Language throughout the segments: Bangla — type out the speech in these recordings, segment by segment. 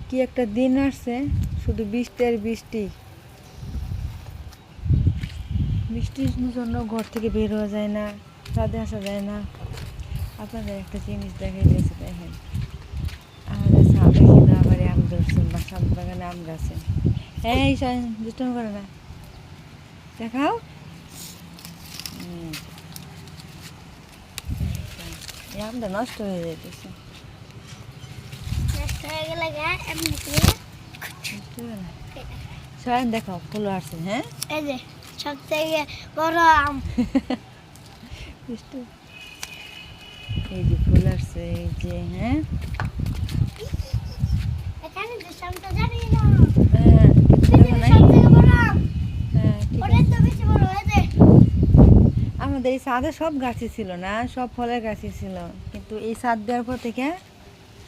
কি একটা দিন আসছে, শুধু বৃষ্টি আর বৃষ্টি। বৃষ্টির জন্য ঘর থেকে বের হওয়া যায় না, ছাদে আসা যায় না। আপনাদের একটা জিনিস দেখাইতেছে, দেখেন আমাদের ছাদে কিন্তু আবার আম ধরছেন বা সাত বাগানে আম গাছে। এই দুষ্টমি করে না, দেখাও। এই আমটা নষ্ট হয়ে যাইতেছে। সয়ান দেখাও, ফুল আসছে। হ্যাঁ, এই যে সবথেকে বড় আম। এই যে ফুল আসছে, এই যে। হ্যাঁ, এখানে যে আমটা জানি না। হ্যাঁ, সবথেকে বড় আম। হ্যাঁ, ঠিক ওটা আছে। তো বেশি বড় হয়েছে। আমাদের এই ছাদে সব গাছই ছিল না, সব ফলের গাছই ছিল, কিন্তু এই ছাদ দেওয়ার পর থেকে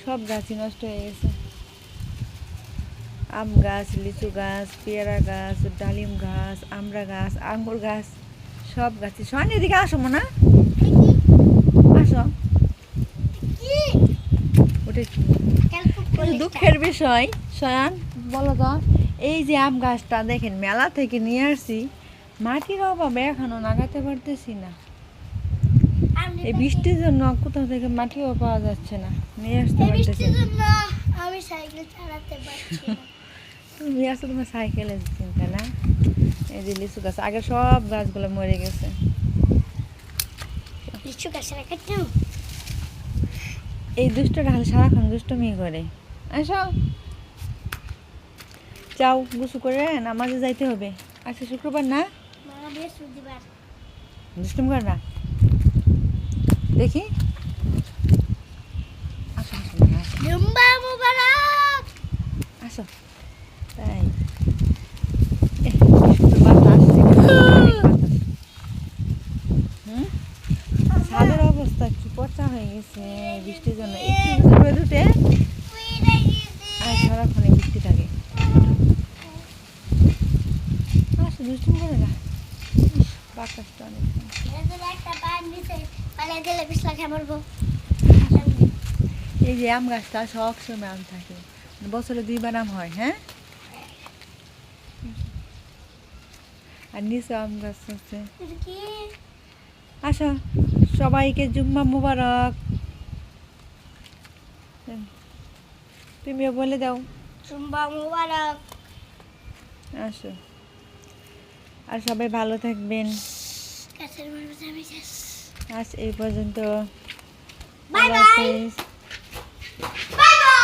সব গাছই নষ্ট হয়ে গেছে। আম গাছ, লিচু গাছ, পেয়ারা গাছ, ডালিম গাছ, আমড়া গাছ, আঙ্গুর গাছ, সব গাছই। শোন, এদিকে আসো না, আসো। ওটা কি? কিন্তু দুঃখের বিষয় শয়ান, বলো তো, এই যে আম গাছটা দেখেন মেলা থেকে নিয়ে আসছি, মাটির অভাবে এখনো লাগাতে পারতেছি না। এই বৃষ্টির জন্য কোথাও থেকে মাটিও পাওয়া যাচ্ছে না, নিয়ে আসতে পারতেছি না। আমি সাইকেল চালাতে পারছি না। তুমি আসো, তোমার সাইকেলের চিন্তা না। এই যে লিচু গাছ, আগে সব গাছগুলো মরে গেছে। লিচু গাছের কাটতেও এই দুষ্টটা খালি সারাক্ষণ দুষ্টমি করে। আসো, যাও, গোসল করে নামাজে যাইতে হবে। আজকে শুক্রবার না, মারা বৃহস্পতিবার। দুষ্টুমি করে না, দেখি। আসো, আসো, না, আসো, জুম্বা মুবারক। আসো। তাই কি সুন্দর বাতাস, অনেক বাতাস। ছাদের অবস্থা কি পচা হয়ে গেছে বৃষ্টির জন্য। একটু রোদ উঠে আর সারাক্ষণে বৃষ্টি থাকে। আসো, দুষ্টুমি করে না। বাতাসটা অনেক। একটা পান দিছে, পালে গেলে পিছলা খাবো। এই যে আম গাছটা সব সময় আম থাকে, বছরে 2বার আম হয়। হ্যাঁ, আর নিচে আম গাছ আছে। কি আসো, সবাইকে জুম্মা মুবারক। তুমিও বলে দাও। জুম্বা মুবারক। আসো, আর সবাই ভালো থাকবেন। কাছের মানুষ আমি আজ এই পর্যন্ত। Bye Allah bye. হাফেজ।